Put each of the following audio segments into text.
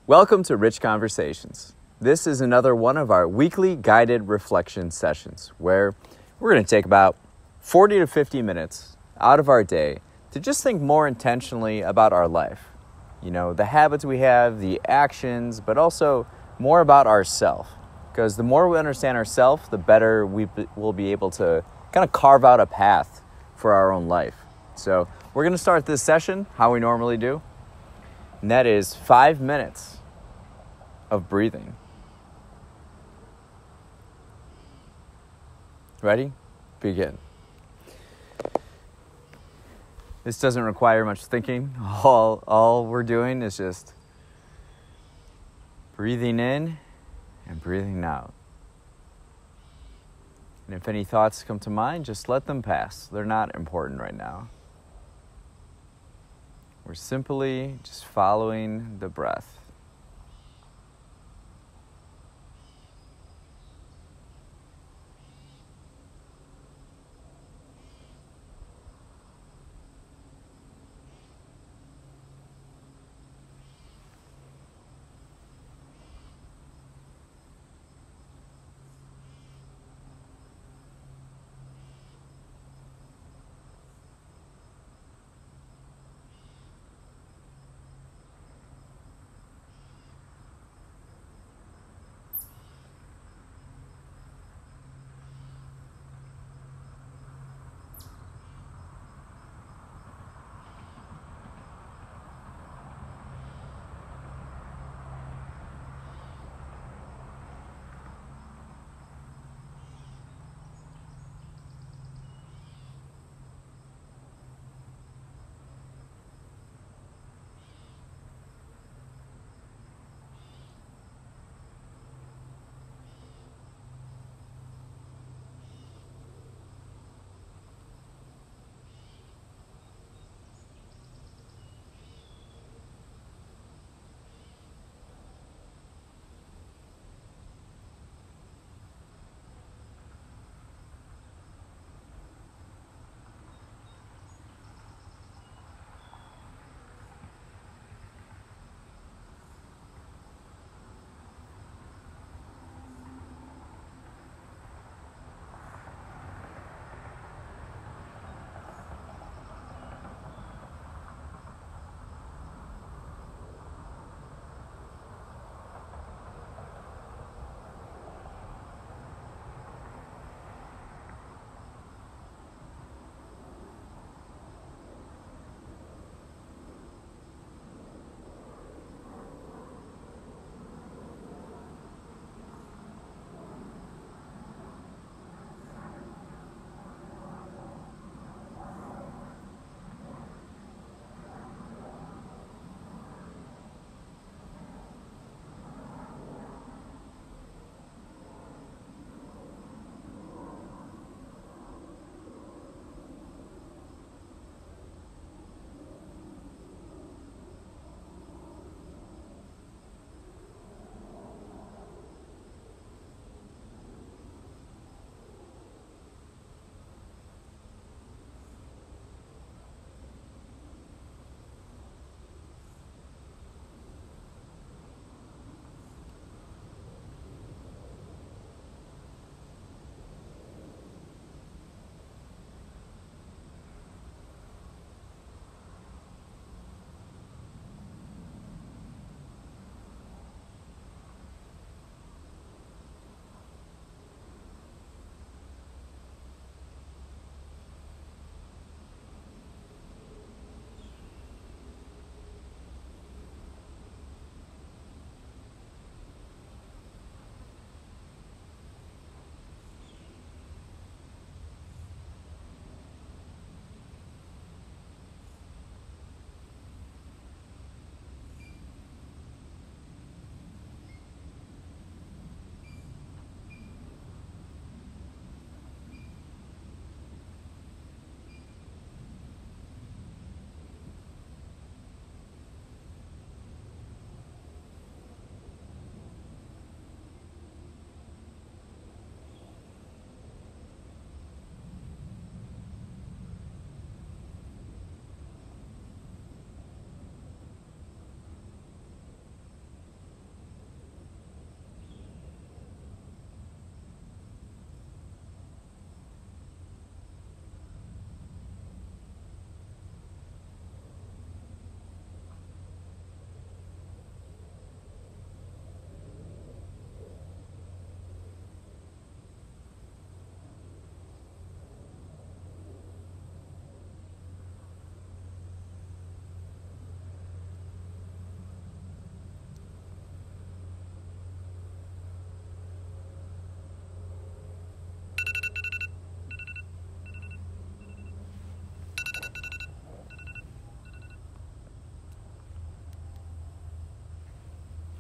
Welcome to Rich Conversations. This is another one of our weekly guided reflection sessions where we're going to take about 40 to 50 minutes out of our day to just think more intentionally about our life. You know, the habits we have, the actions, but also more about ourselves. Because the more we understand ourselves, the better we will be able to kind of carve out a path for our own life. So we're going to start this session how we normally do. And that is 5 minutes of breathing. Ready? Begin. This doesn't require much thinking. All we're doing is just breathing in and breathing out. And if any thoughts come to mind, just let them pass. They're not important right now. We're simply just following the breath.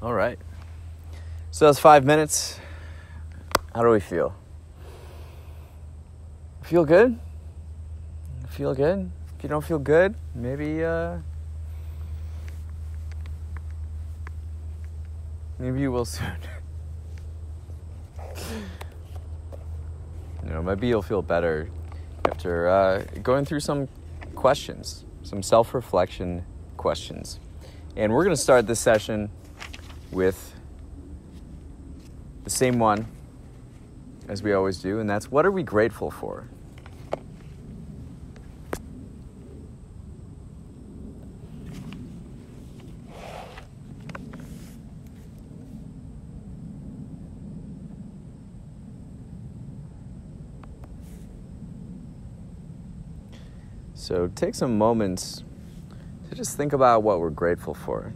All right. So that's 5 minutes. How do we feel? Feel good? Feel good? If you don't feel good, maybe you will soon. Maybe you'll feel better after going through some questions, some self-reflection questions. And we're going to start this session with the same one as we always do, and that's, what are we grateful for? So take some moments to just think about what we're grateful for.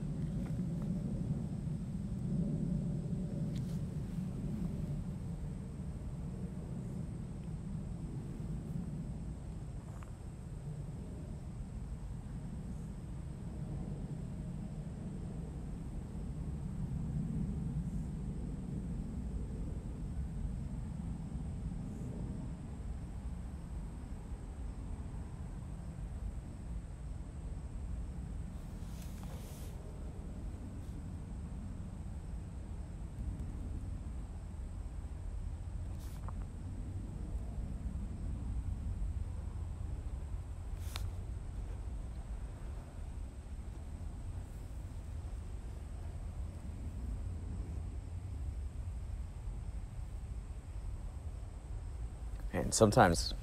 And sometimes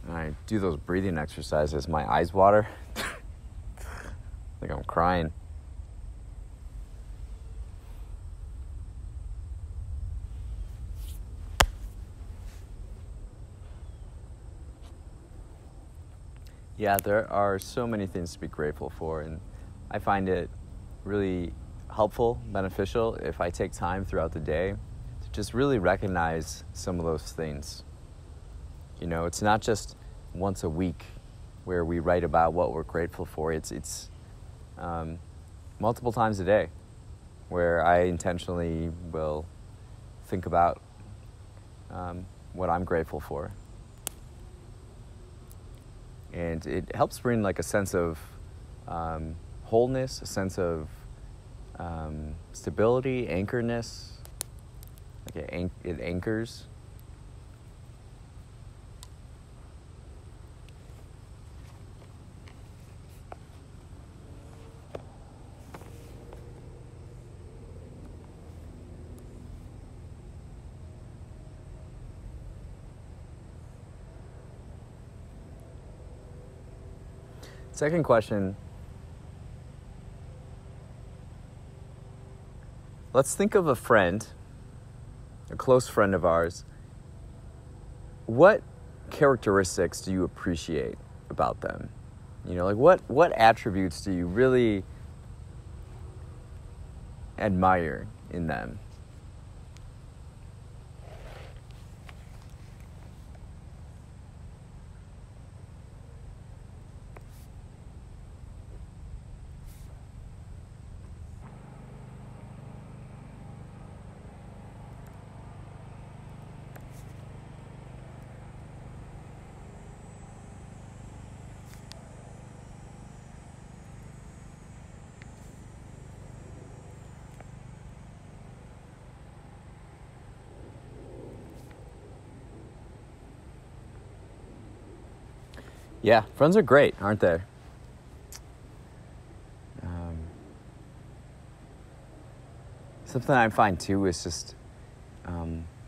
when I do those breathing exercises, my eyes water. Like I'm crying. Yeah, there are so many things to be grateful for, and I find it really helpful, beneficial if I take time throughout the day to just really recognize some of those things. It's not just once a week where we write about what we're grateful for. It's multiple times a day where I intentionally will think about what I'm grateful for. And it helps bring like a sense of wholeness, a sense of stability, anchorness. Like it anchors. Second question. Let's think of a friend, a close friend of ours. What characteristics do you appreciate about them? What attributes do you really admire in them? Yeah, friends are great, aren't they? Something I find too is just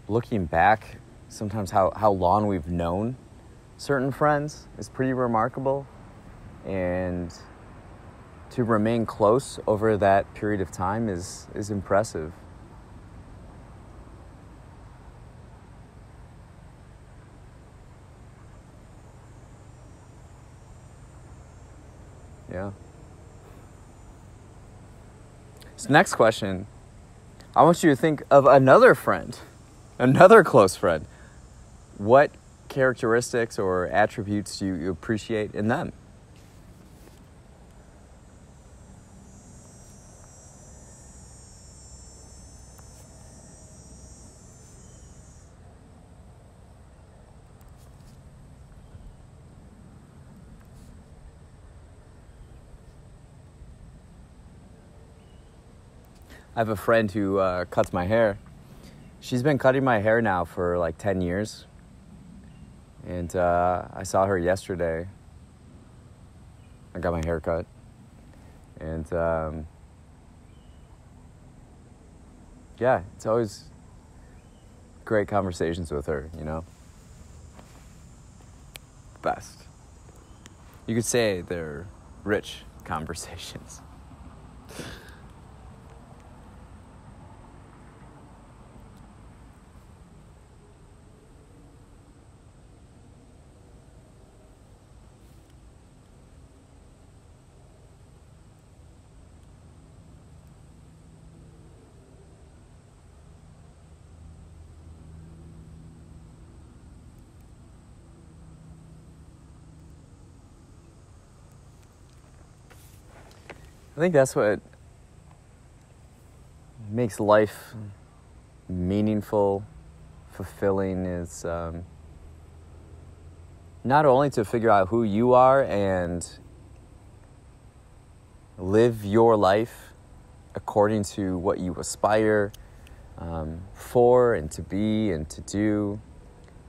looking back, sometimes how long we've known certain friends is pretty remarkable. And to remain close over that period of time is impressive. Yeah. So next question, I want you to think of another friend, another close friend. What characteristics or attributes do you appreciate in them? I have a friend who cuts my hair. She's been cutting my hair now for like 10 years. And I saw her yesterday. I got my hair cut. And yeah, it's always great conversations with her, you know? Best. You could say they're rich conversations. I think that's what makes life meaningful, fulfilling, is not only to figure out who you are and live your life according to what you aspire for and to be and to do,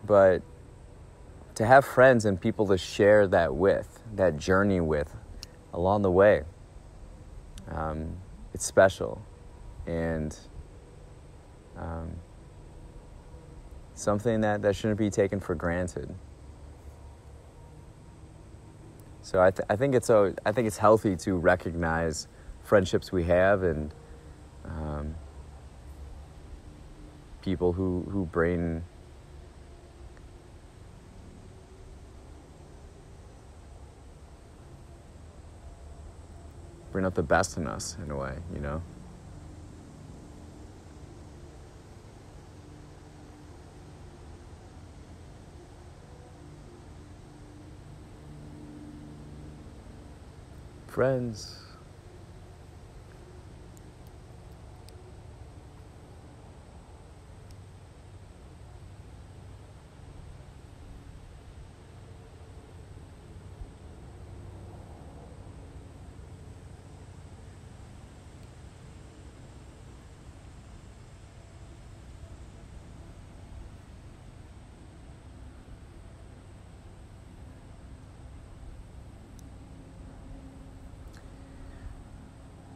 but to have friends and people to share that with, that journey with along the way. It's special and something that shouldn't be taken for granted. So I think it's healthy to recognize friendships we have and people who bring out the best in us, in a way, you know? Friends.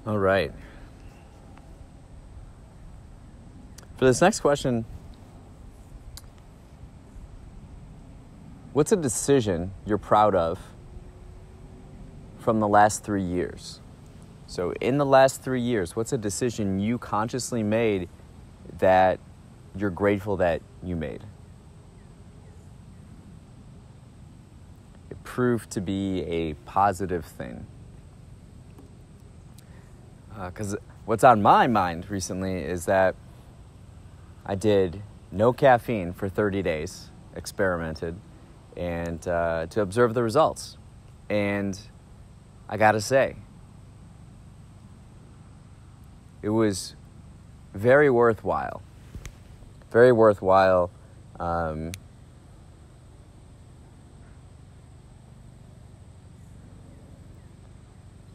All right. For this next question, what's a decision you're proud of from the last 3 years? So in the last 3 years, what's a decision you consciously made that you're grateful that you made? It proved to be a positive thing. Because what's on my mind recently is that I did no caffeine for 30 days, experimented, and to observe the results. And I gotta say, it was very worthwhile. Very worthwhile.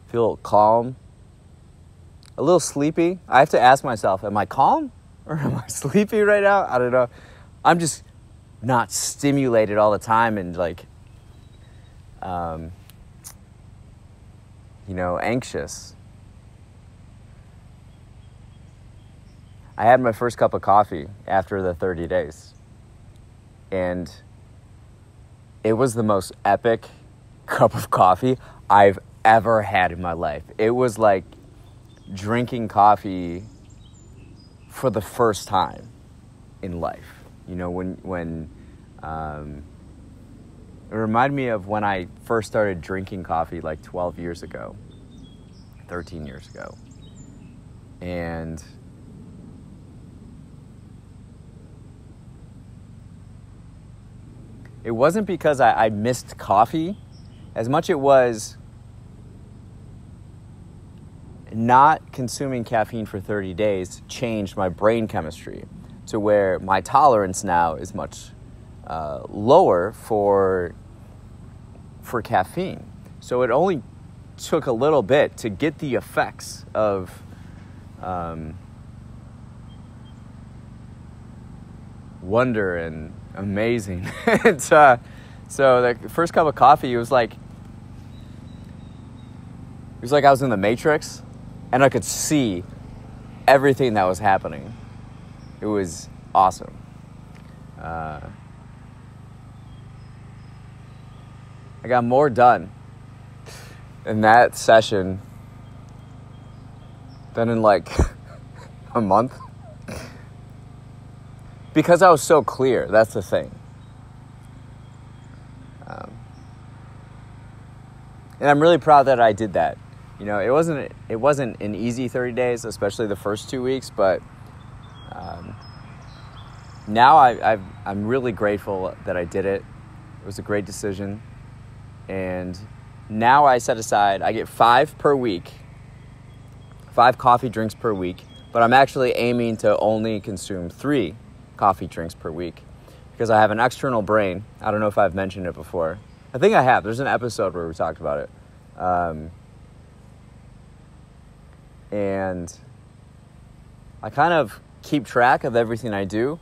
Feel calm. A little sleepy. I have to ask myself, am I calm or am I sleepy right now? I don't know. I'm just not stimulated all the time and anxious. I had my first cup of coffee after the 30 days. And it was the most epic cup of coffee I've ever had in my life. It was like drinking coffee for the first time in life. You know, when it reminded me of when I first started drinking coffee like 12 years ago, 13 years ago. And it wasn't because I missed coffee as much it was not consuming caffeine for 30 days changed my brain chemistry to where my tolerance now is much lower for caffeine. So it only took a little bit to get the effects of wonder and amazing. And, so the first cup of coffee, it was like I was in the Matrix, and I could see everything that was happening. It was awesome. I got more done in that session than in like a month. Because I was so clear, that's the thing. And I'm really proud that I did that. You know, it wasn't an easy 30 days, especially the first 2 weeks, but now I'm really grateful that I did it. It was a great decision. And now I set aside, I get 5 per week, 5 coffee drinks per week, but I'm actually aiming to only consume 3 coffee drinks per week because I have an external brain. I don't know if I've mentioned it before. I think I have. There's an episode where we talked about it. And I kind of keep track of everything I do.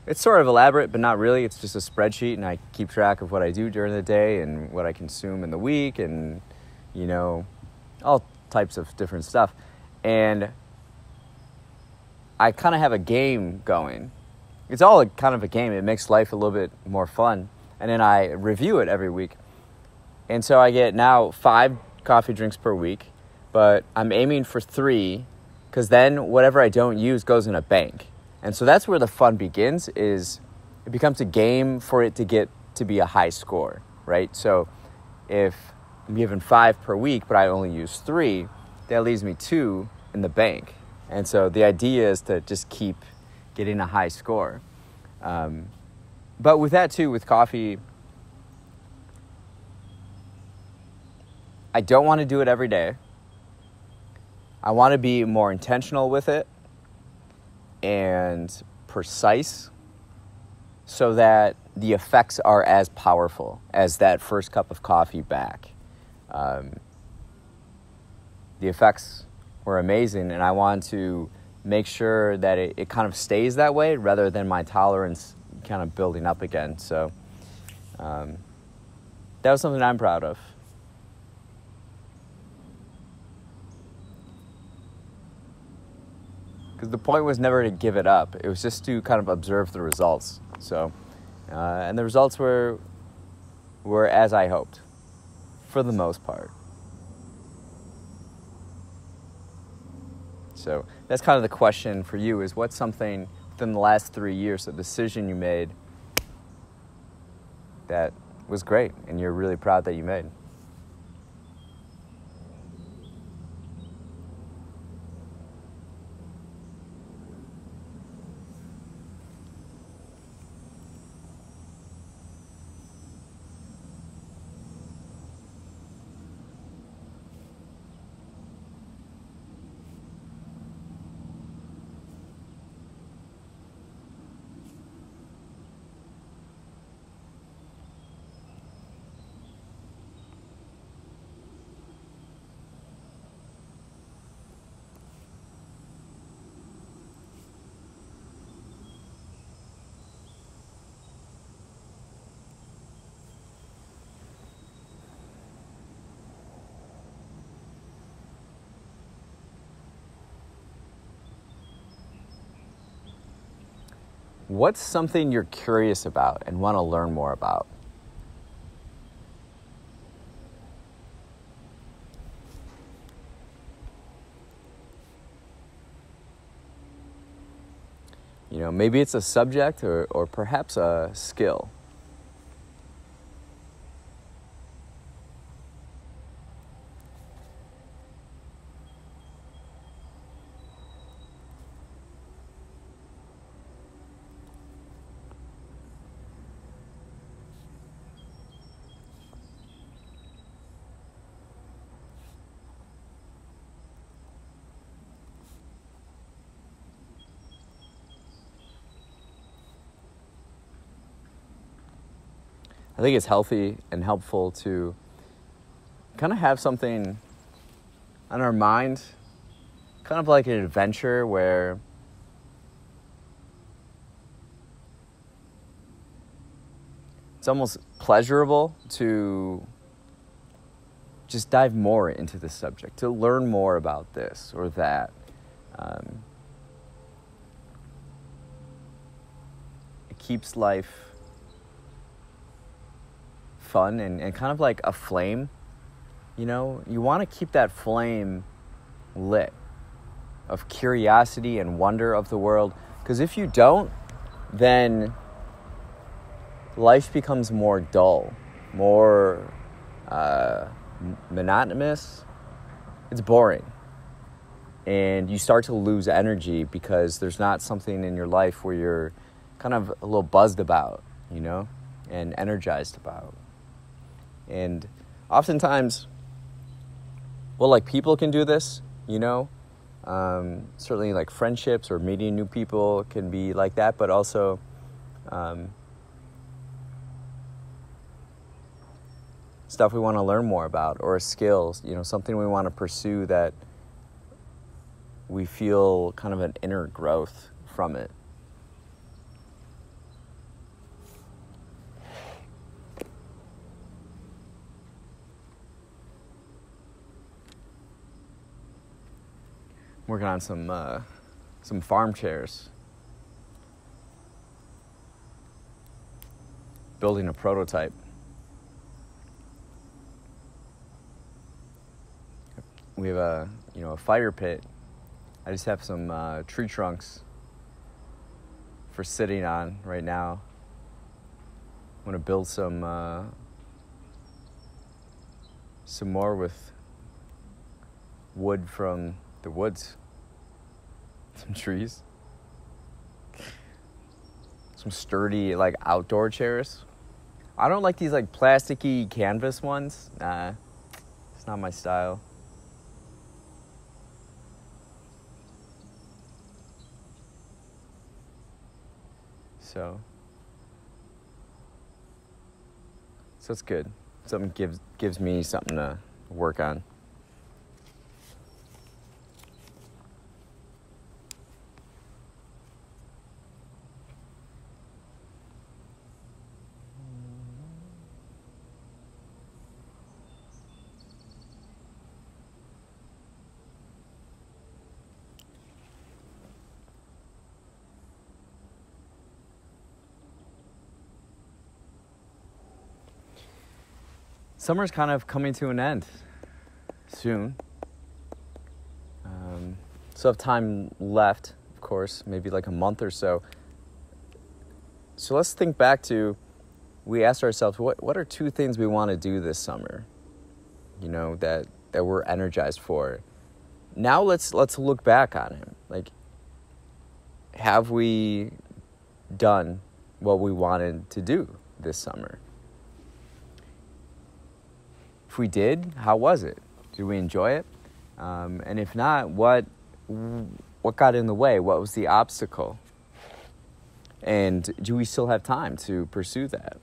It's sort of elaborate, but not really. It's just a spreadsheet, and I keep track of what I do during the day and what I consume in the week and, you know, all types of different stuff. And I kind of have a game going. It's all kind of a game. It makes life a little bit more fun. And then I review it every week. And so I get now 5 coffee drinks per week, but I'm aiming for 3 because then whatever I don't use goes in a bank. And so that's where the fun begins, is it becomes a game for it to get to be a high score, right? So if I'm given 5 per week, but I only use 3, that leaves me 2 in the bank. And so the idea is to just keep getting a high score. But with that too, with coffee, I don't want to do it every day. I want to be more intentional with it and precise so that the effects are as powerful as that first cup of coffee back. The effects were amazing, and I want to make sure that it kind of stays that way rather than my tolerance kind of building up again. So that was something I'm proud of. Because the point was never to give it up. It was just to kind of observe the results. So, and the results were as I hoped, for the most part. So that's kind of the question for you, is what's something within the last 3 years, a decision you made that was great and you're really proud that you made? What's something you're curious about and want to learn more about? You know, maybe it's a subject or perhaps a skill. I think it's healthy and helpful to kind of have something on our mind, kind of like an adventure where it's almost pleasurable to just dive more into the subject, to learn more about this or that. It keeps life fun and kind of like a flame. You know, you want to keep that flame lit of curiosity and wonder of the world. Because if you don't, then life becomes more dull, more monotonous. It's boring. And you start to lose energy because there's not something in your life where you're kind of a little buzzed about, you know, and energized about. And oftentimes, well, like people can do this, you know, certainly like friendships or meeting new people can be like that, but also stuff we want to learn more about, or skills, you know, something we want to pursue that we feel kind of an inner growth from it. Working on some farm chairs. Building a prototype. We have a fire pit. I just have some tree trunks for sitting on right now. I'm gonna build some more with wood from the woods. Some trees. Some sturdy like outdoor chairs. I don't like these like plasticky canvas ones. It's not my style. So it's good. Something gives me something to work on. Summer's kind of coming to an end soon. Still have time left, of course, maybe like a month or so. So let's think back to, we asked ourselves, what are 2 things we want to do this summer? You know, that we're energized for. Now let's look back on it. Like, have we done what we wanted to do this summer? If we did, how was it? Did we enjoy it? And if not, what got in the way? What was the obstacle? And do we still have time to pursue that?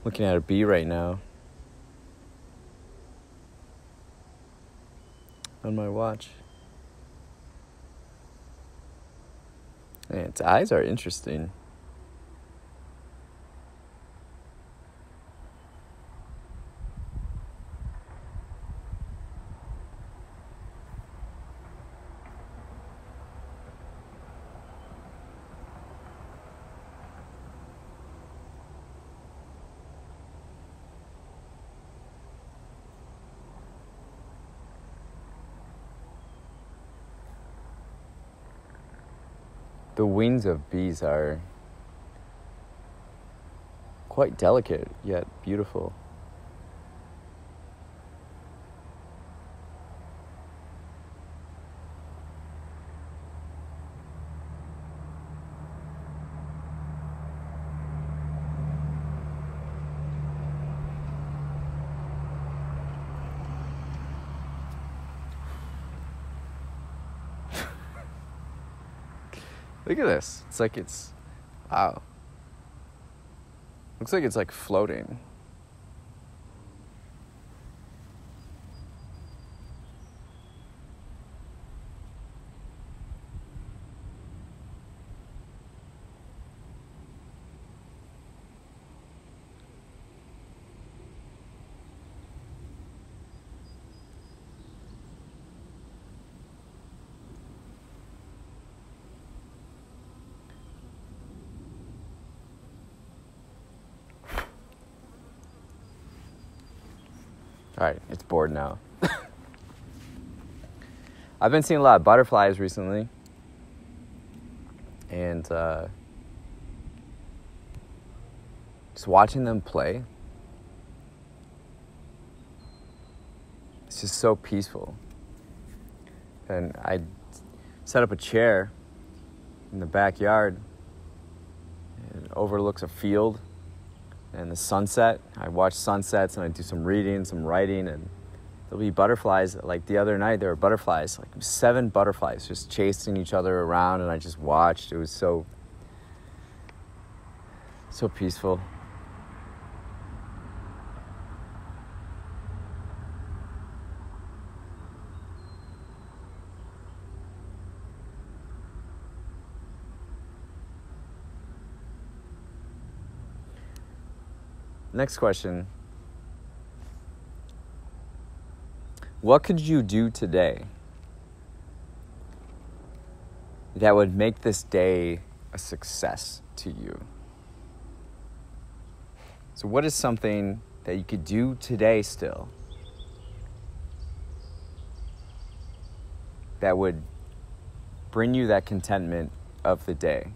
Looking at a bee right now on my watch. And its eyes are interesting. The wings of bees are quite delicate, yet beautiful. Look at this. Wow. Looks like it's like floating. All right, it's bored now. I've been seeing a lot of butterflies recently. And just watching them play, it's just so peaceful. And I set up a chair in the backyard. It overlooks a field and the sunset. I watch sunsets and I do some reading, some writing, and there'll be butterflies. Like the other night, there were butterflies, like 7 butterflies just chasing each other around, and I just watched. It was so peaceful. Next question. What could you do today that would make this day a success to you? So what is something that you could do today still that would bring you that contentment of the day?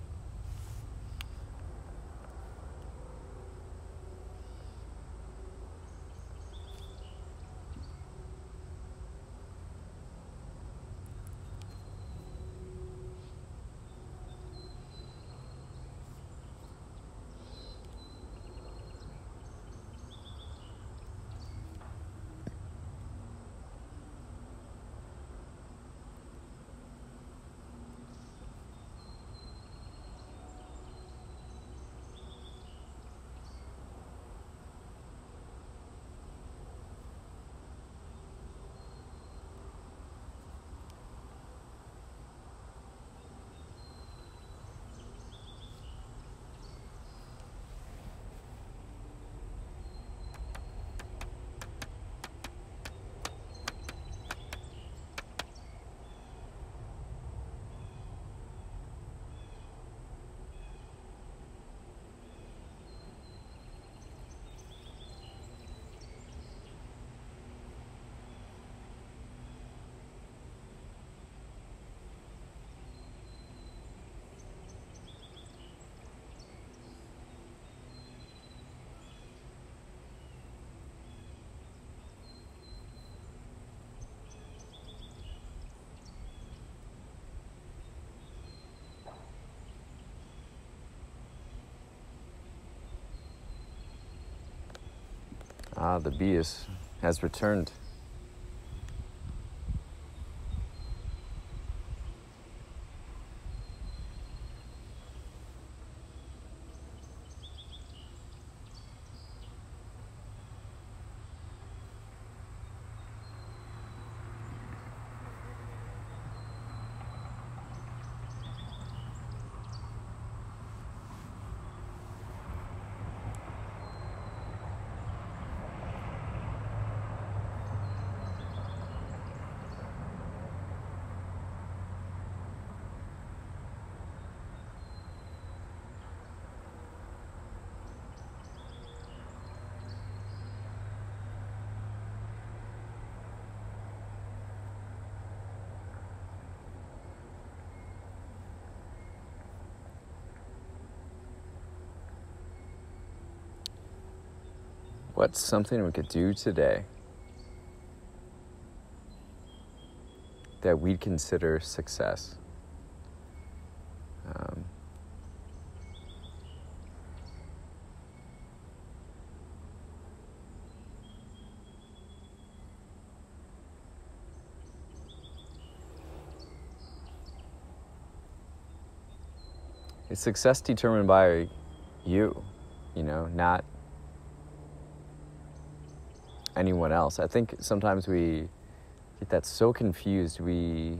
The bee has returned. What's something we could do today that we'd consider success? Is success determined by you, not anyone else? I think sometimes we get that so confused. We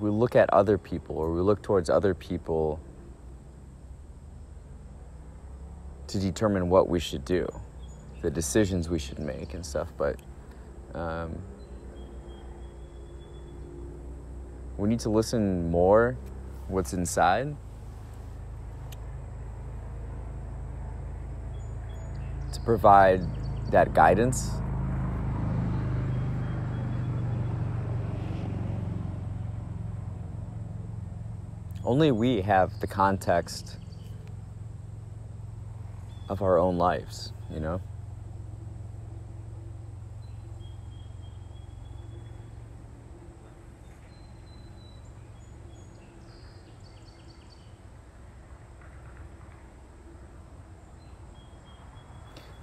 look at other people, or we look towards other people to determine what we should do, the decisions we should make and stuff. But we need to listen more what's inside to provide that guidance. Only we have the context of our own lives,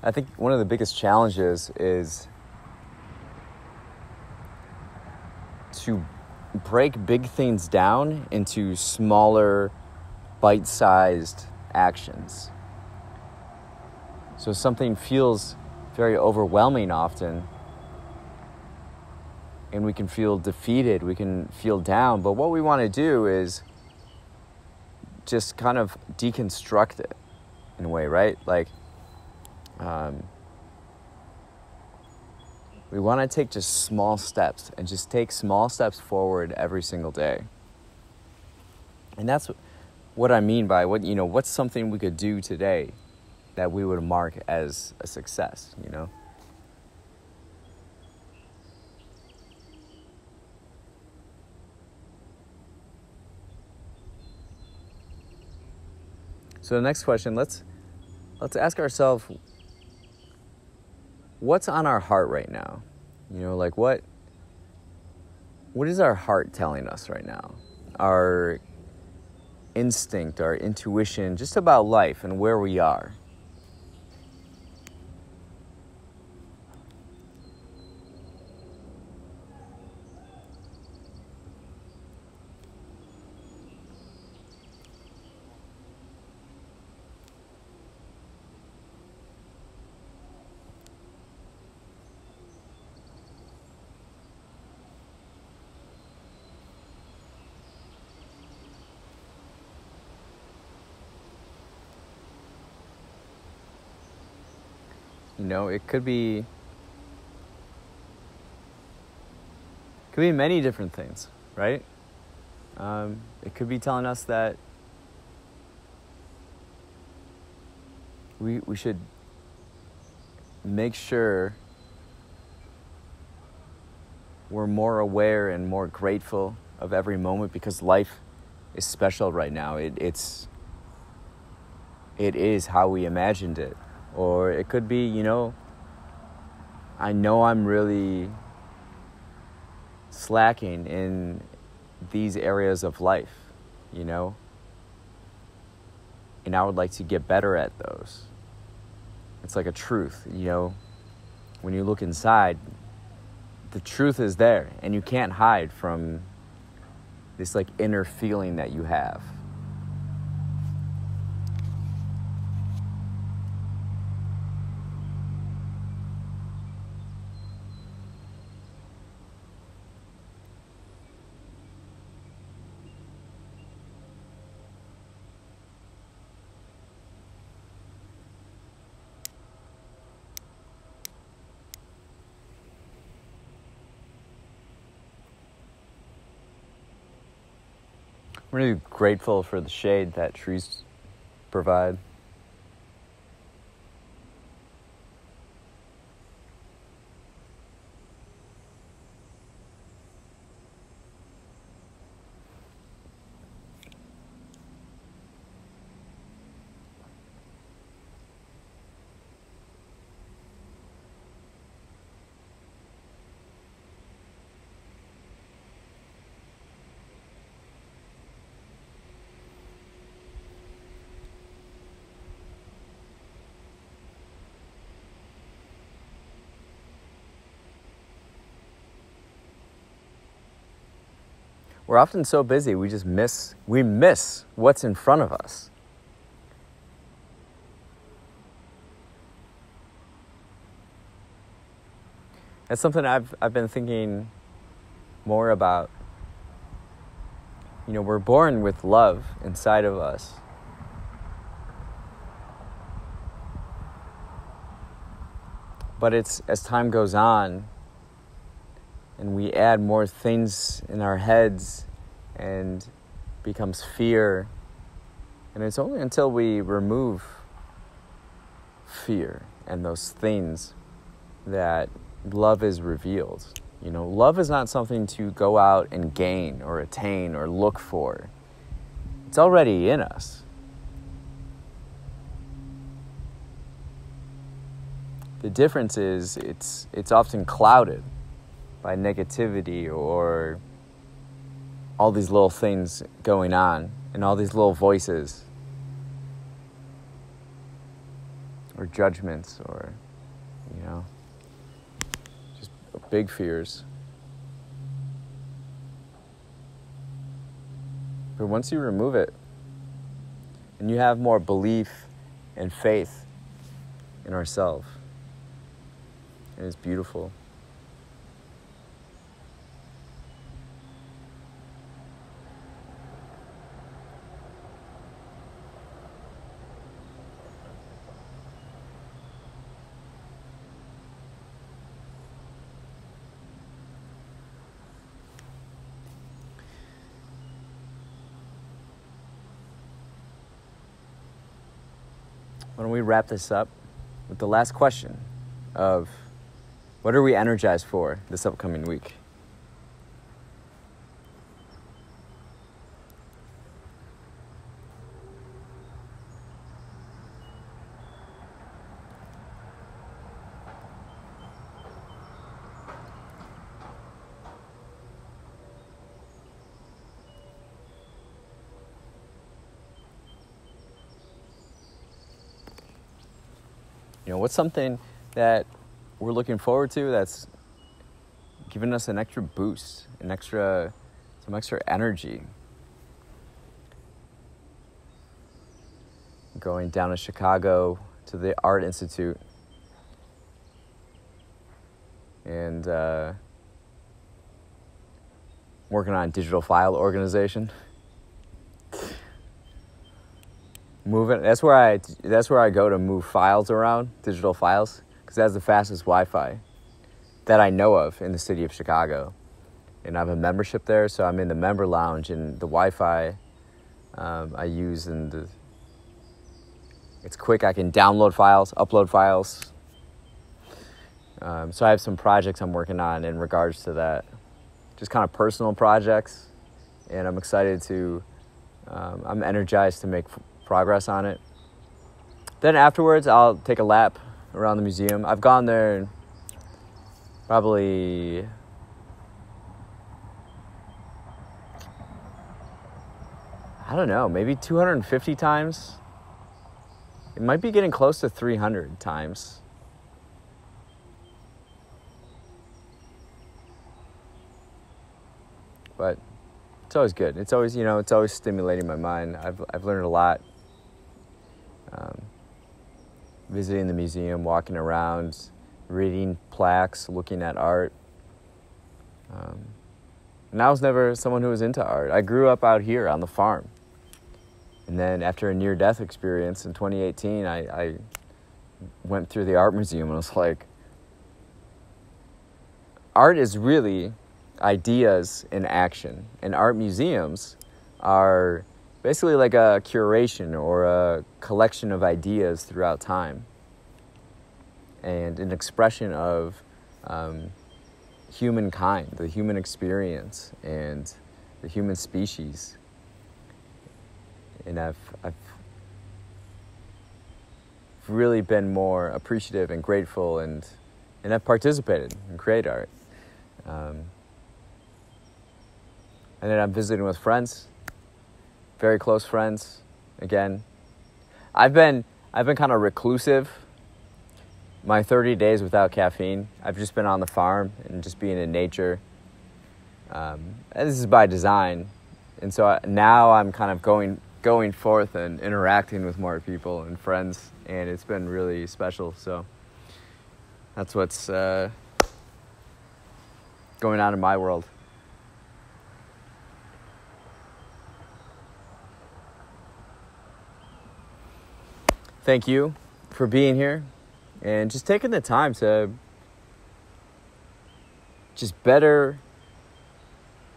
I think one of the biggest challenges is to break big things down into smaller, bite-sized actions. So something feels very overwhelming often, and we can feel defeated, we can feel down, but what we want to do is just kind of deconstruct it in a way, right? Like, we want to take just small steps and just take small steps forward every single day. And that's what I mean by what's something we could do today that we would mark as a success, So the next question, let's ask ourselves, what's on our heart right now? Like what is our heart telling us right now? Our instinct, our intuition, just about life and where we are. It could be many different things, right? It could be telling us that we should make sure we're more aware and more grateful of every moment because life is special right now. It is how we imagined it. Or it could be, I know I'm really slacking in these areas of life, and I would like to get better at those. It's like a truth, when you look inside, the truth is there, and you can't hide from this like inner feeling that you have. I'm really grateful for the shade that trees provide. we're often so busy we miss what's in front of us. That's something I've been thinking more about. We're born with love inside of us. But it's as time goes on and we add more things in our heads and becomes fear. And it's only until we remove fear and those things that love is revealed. Love is not something to go out and gain or attain or look for. It's already in us. The difference is it's often clouded by negativity or all these little things going on and all these little voices or judgments or, just big fears. But once you remove it and you have more belief and faith in ourselves, and it's beautiful. Why don't we wrap this up with the last question of what are we energized for this upcoming week? What's something that we're looking forward to that's giving us an extra boost, some extra energy? Going down to Chicago to the Art Institute and working on digital file organization. Moving. That's where I go to move files around, digital files, because that's the fastest Wi-Fi that I know of in the city of Chicago. And I have a membership there, so I'm in the member lounge, and the Wi-Fi I use, and it's quick. I can download files, upload files. So I have some projects I'm working on in regards to that, just kind of personal projects, and I'm excited to. I'm energized to make progress on it. Then afterwards, I'll take a lap around the museum. I've gone there probably maybe 250 times. It might be getting close to 300 times. But it's always good. It's always, it's always stimulating my mind. I've learned a lot. Visiting the museum, walking around, reading plaques, looking at art. And I was never someone who was into art. I grew up out here on the farm. And then after a near-death experience in 2018, I went through the art museum and was like, art is really ideas in action. And art museums are basically like a curation or a collection of ideas throughout time and an expression of humankind, the human experience, and the human species. And I've really been more appreciative and grateful, and I've participated in create art. And then I'm visiting with friends, very close friends. Again, I've been kind of reclusive. My 30 days without caffeine, I've just been on the farm and just being in nature, And this is by design. And so now I'm kind of going forth and interacting with more people and friends, and it's been really special. So that's what's going on in my world. Thank you for being here and just taking the time to just better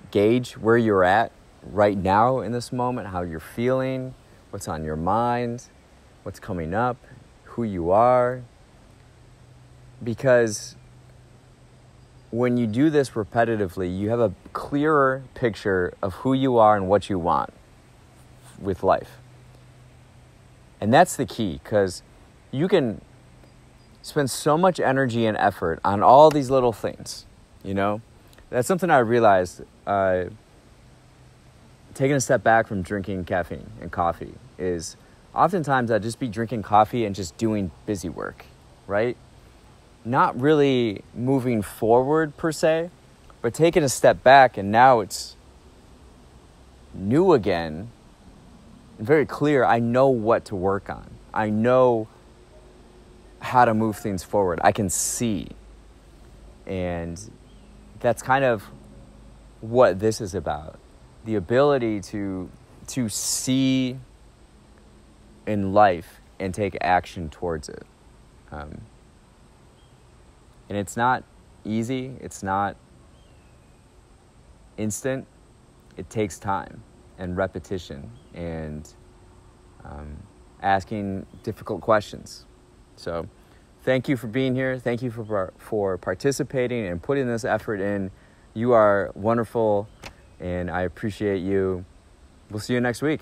gauge where you're at right now in this moment, how you're feeling, what's on your mind, what's coming up, who you are. Because when you do this repetitively, you have a clearer picture of who you are and what you want with life. And that's the key, because you can spend so much energy and effort on all these little things, you know? That's something I realized taking a step back from drinking caffeine and coffee is oftentimes I'd just be drinking coffee and just doing busy work, right? Not really moving forward per se, but taking a step back, and now it's new again. Very clear. I know what to work on. I know how to move things forward. I can see. And that's kind of what this is about. The ability to see in life and take action towards it. And it's not easy. It's not instant. It takes time and repetition and asking difficult questions. So thank you for being here. Thank you for participating and putting this effort in. You are wonderful, and I appreciate you. We'll see you next week.